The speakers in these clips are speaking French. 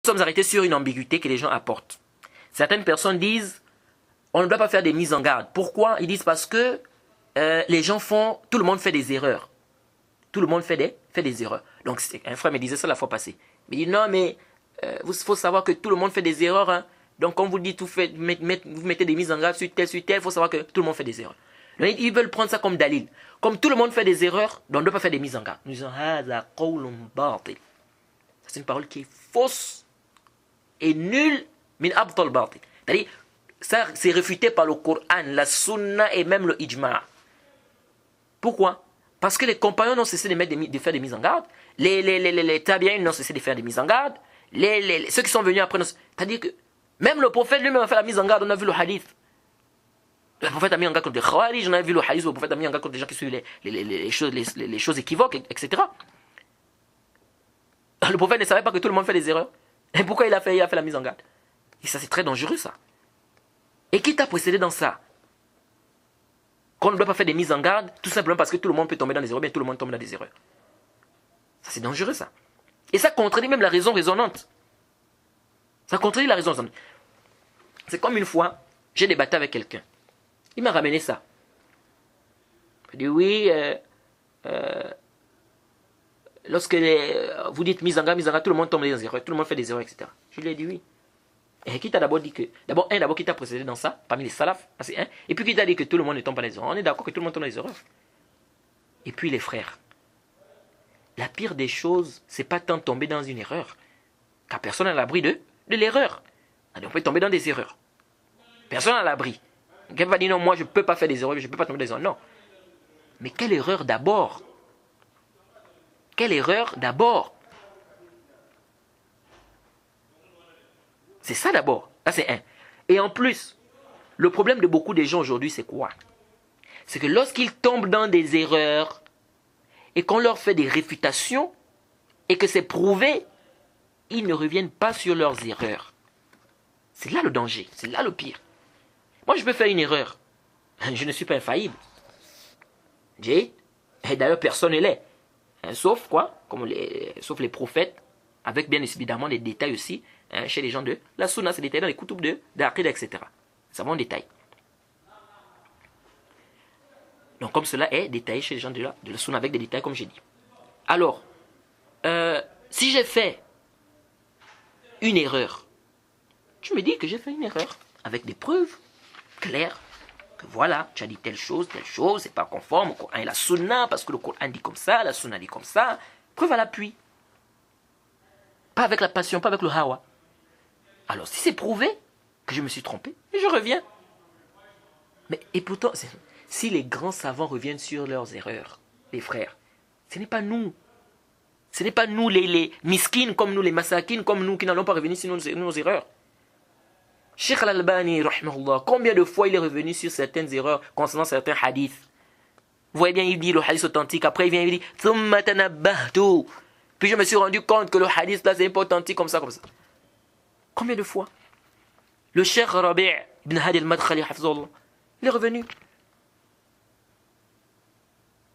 sommes arrêtés sur une ambiguïté que les gens apportent. Certaines personnes disent, on ne doit pas faire des mises en garde. Pourquoi? Ils disent parce que les gens font, tout le monde fait des erreurs. Tout le monde fait des erreurs. Donc un frère me disait ça la fois passée. Il dit non mais il faut savoir que tout le monde fait des erreurs. Hein. Donc quand vous dites vous mettez des mises en garde sur tel, il faut savoir que tout le monde fait des erreurs. Donc, ils veulent prendre ça comme dalil. Comme tout le monde fait des erreurs, donc on ne doit pas faire des mises en garde. Nous disons c'est une parole qui est fausse et nulle min abtal batil. C'est-à-dire ça c'est réfuté par le Coran, la Sunna et même le Ijma'. Pourquoi? Parce que les compagnons n'ont cessé de faire des mises en garde. Les tabi'in n'ont cessé de faire des mises en garde. Ceux qui sont venus après, c'est-à-dire que même le prophète lui-même a fait la mise en garde. On a vu le hadith. Le prophète a mis en garde contre les Khawarij. On a vu le hadith où le prophète a mis en garde contre les gens qui suivent les choses équivoques, etc. Le prophète ne savait pas que tout le monde fait des erreurs. Et pourquoi il a fait la mise en garde? Et ça, c'est très dangereux, ça. Et qui t'a précédé dans ça? Qu'on ne doit pas faire des mises en garde, tout simplement parce que tout le monde peut tomber dans des erreurs, bien tout le monde tombe dans des erreurs. Ça, c'est dangereux, ça. Et ça contredit même la raison raisonnante. Ça contredit la raison raisonnante. C'est comme une fois, j'ai débattu avec quelqu'un. Il m'a ramené ça. Il dit oui, lorsque vous dites mise en garde, tout le monde tombe dans des erreurs, tout le monde fait des erreurs, etc. Je lui ai dit oui. Et qui t'a d'abord dit que, d'abord qui t'a précédé dans ça, parmi les salafs, c'est un, et puis qui t'a dit que tout le monde ne tombe pas dans les erreurs. On est d'accord que tout le monde tombe dans les erreurs. Et puis les frères. La pire des choses, c'est pas tant tomber dans une erreur, car personne n'est à l'abri de l'erreur. On peut tomber dans des erreurs. Personne n'est à l'abri. Quelqu'un va dire non, moi je ne peux pas faire des erreurs, je ne peux pas tomber dans des erreurs. Non. Mais quelle erreur d'abord? Quelle erreur d'abord? C'est ça d'abord. Ça c'est un. Et en plus, le problème de beaucoup des gens aujourd'hui, c'est quoi? C'est que lorsqu'ils tombent dans des erreurs et qu'on leur fait des réfutations et que c'est prouvé, ils ne reviennent pas sur leurs erreurs. C'est là le danger, c'est là le pire. Moi, je peux faire une erreur. Je ne suis pas infaillible. Et d'ailleurs, personne ne l'est. Sauf quoi? Sauf les prophètes, avec bien évidemment des détails aussi. Chez les gens de la Sunna, c'est détaillé dans les koutoub de l'Aqida, etc. Ça va en détail. Donc comme cela est détaillé chez les gens de la Sunna avec des détails comme j'ai dit. Alors, si j'ai fait une erreur, tu me dis que j'ai fait une erreur avec des preuves claires. Que voilà, tu as dit telle chose, c'est pas conforme au Coran et la Sunna, parce que le Coran dit comme ça, la Sunna dit comme ça. Preuve à l'appui. Pas avec la passion, pas avec le hawa. Alors, si c'est prouvé que je me suis trompé, je reviens. Mais, et pourtant, si les grands savants reviennent sur leurs erreurs, les frères, ce n'est pas nous. Ce n'est pas nous les miskines comme nous, les masakines comme nous qui n'allons pas revenir sur nos erreurs. Cheikh Al-Albani, rahimahullah, combien de fois il est revenu sur certaines erreurs concernant certains hadiths? Vous voyez bien, il dit le hadith authentique, après il vient, il dit « Thumma tanabbahtu » Puis je me suis rendu compte que le hadith là, c'est pas authentique comme ça, comme ça. Combien de fois? Le Cheikh Rabi' ibn Hadi al-Madkhali, hafizahullah, il est revenu.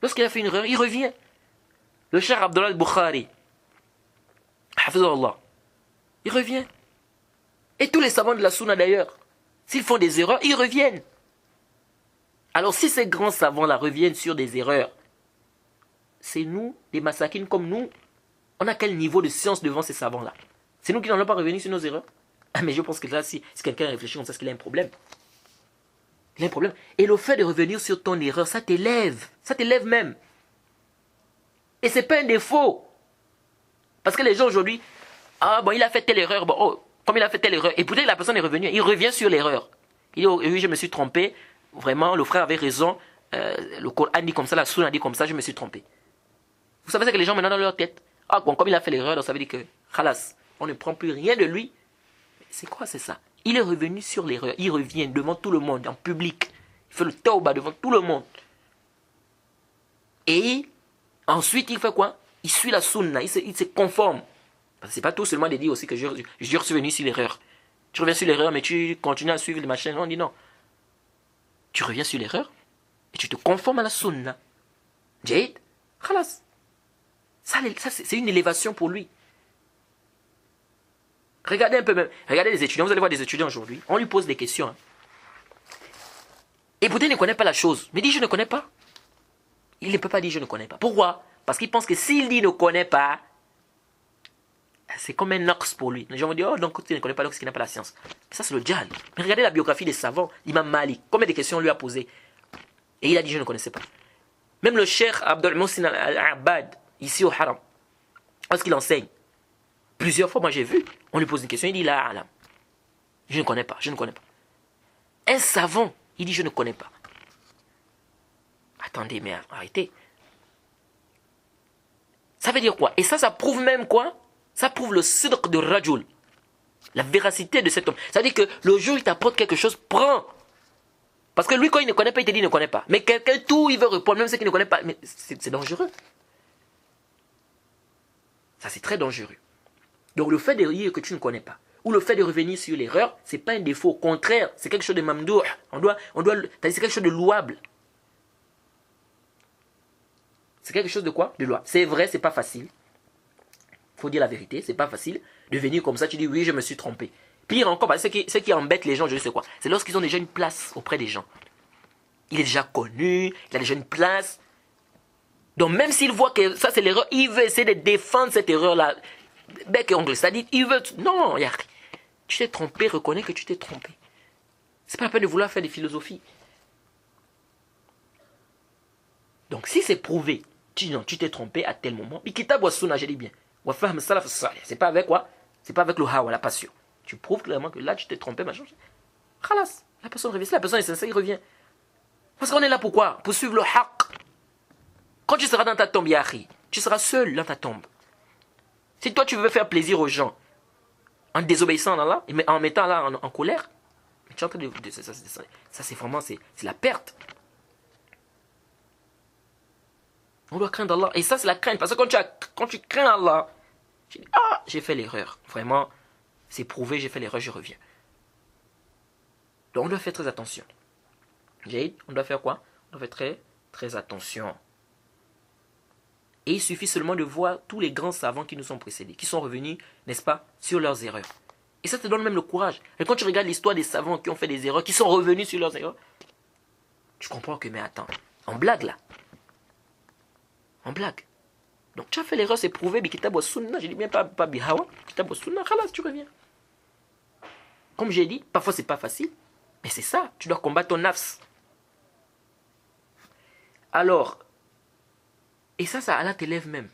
Lorsqu'il a fait une erreur, il revient. Le Cheikh Abdullah al-Bukhari, hafizahullah, il revient. Et tous les savants de la Sunna d'ailleurs, s'ils font des erreurs, ils reviennent. Alors si ces grands savants-là reviennent sur des erreurs, c'est nous, des massakines comme nous, on a quel niveau de science devant ces savants-là? C'est nous qui n'allons pas revenir sur nos erreurs? Mais je pense que là, si quelqu'un réfléchit comme ça, c'est qu'il a un problème. Il a un problème. Et le fait de revenir sur ton erreur, ça t'élève. Ça t'élève même. Et c'est pas un défaut. Parce que les gens aujourd'hui, ah bon, il a fait telle erreur, bon, oh, comme il a fait telle erreur, et peut-être la personne est revenue, il revient sur l'erreur. Il dit, oh, oui, je me suis trompé, vraiment, le frère avait raison, le Coran dit comme ça, la Sunna dit comme ça, je me suis trompé. Vous savez ce que les gens maintenant dans leur tête? Ah bon, comme il a fait l'erreur, donc ça veut dire que, khalas, on ne prend plus rien de lui. C'est quoi, c'est ça? Il est revenu sur l'erreur, il revient devant tout le monde, en public, il fait le tawbah devant tout le monde. Et ensuite, il fait quoi? Il suit la Sunna, il se conforme. C'est pas tout seulement de dire aussi que je suis venu sur l'erreur. Tu reviens sur l'erreur, mais tu continues à suivre les machins. On dit non. Tu reviens sur l'erreur et tu te conformes à la Sunna. Jade, khalas. Ça c'est une élévation pour lui. Regardez un peu même. Regardez les étudiants. Vous allez voir des étudiants aujourd'hui. On lui pose des questions. Hein. Et pourtant, il ne connaît pas la chose. Mais il dit, je ne connais pas. Il ne peut pas dire, je ne connais pas. Pourquoi? Parce qu'il pense que s'il dit, ne connaît pas, c'est comme un ox pour lui. Les gens vont dire, oh, donc tu ne connais pas, donc c'est qu'il n'a pas la science. Ça, c'est le djihad. Mais regardez la biographie des savants. L'imam Malik. Combien de questions on lui a posées? Et il a dit, je ne connaissais pas. Même le cheikh Abdul Mohsin Al-Abbad, ici au Haram, lorsqu'il enseigne, plusieurs fois, moi j'ai vu, on lui pose une question, il dit, la alam. Je ne connais pas, je ne connais pas. Un savant, il dit, je ne connais pas. Attendez, mais arrêtez. Ça veut dire quoi? Et ça prouve même quoi? Ça prouve le sidq de Rajul. La véracité de cet homme. Ça veut dire que le jour où il t'apporte quelque chose, prends. Parce que lui, quand il ne connaît pas, il te dit, il ne connaît pas. Mais quelqu'un, tout, il veut répondre, même ce qu'il ne connaît pas. Mais c'est dangereux. Ça, c'est très dangereux. Donc, le fait de dire que tu ne connais pas, ou le fait de revenir sur l'erreur, ce n'est pas un défaut. Au contraire, c'est quelque chose de mamdouh. C'est quelque chose de louable. C'est quelque chose de quoi? De louable. C'est vrai, c'est pas facile. Il faut dire la vérité, c'est pas facile de venir comme ça, tu dis, oui, je me suis trompé. Pire encore, ce qui embête les gens, je ne sais quoi, c'est lorsqu'ils ont déjà une place auprès des gens. Il est déjà connu, il a déjà une place. Donc même s'il voit que ça c'est l'erreur, il veut essayer de défendre cette erreur-là. Bec et ongle, c'est-à-dire, il veut... Non, il y a... Tu t'es trompé, reconnais que tu t'es trompé. C'est pas la peine de vouloir faire des philosophies. Donc si c'est prouvé, tu t'es trompé à tel moment, Kitab wa sunna, je dis bien. C'est pas avec quoi? C'est pas avec le hawa, la passion. Tu prouves clairement que là, tu t'es trompé, machin. Khalas, la personne revient. Si la personne est sincère, il revient. Parce qu'on est là pourquoi? Pour suivre le haqq. Quand tu seras dans ta tombe, Yahi, tu seras seul dans ta tombe. Si toi, tu veux faire plaisir aux gens, en désobéissant à Allah, en mettant Allah en colère, tu es en train de ça c'est vraiment, c'est la perte. On doit craindre Allah. Et ça, c'est la crainte. Parce que quand tu crains Allah, tu dis, ah, j'ai fait l'erreur. Vraiment, c'est prouvé, j'ai fait l'erreur, je reviens. Donc on doit faire très attention. On doit faire quoi? On doit faire très, très attention. Et il suffit seulement de voir tous les grands savants qui nous ont précédés, qui sont revenus, n'est-ce pas, sur leurs erreurs. Et ça te donne même le courage. Et quand tu regardes l'histoire des savants qui ont fait des erreurs, qui sont revenus sur leurs erreurs, tu comprends que, mais attends, en blague là. En blague. Donc tu as fait l'erreur, c'est prouvé, Kitab wa Sunna, je dis bien pas Bihawa, Kitab wa Sunna, khalas, tu reviens. Comme j'ai dit, parfois c'est pas facile, mais c'est ça, tu dois combattre ton nafs. Alors, et ça Allah t'élève même.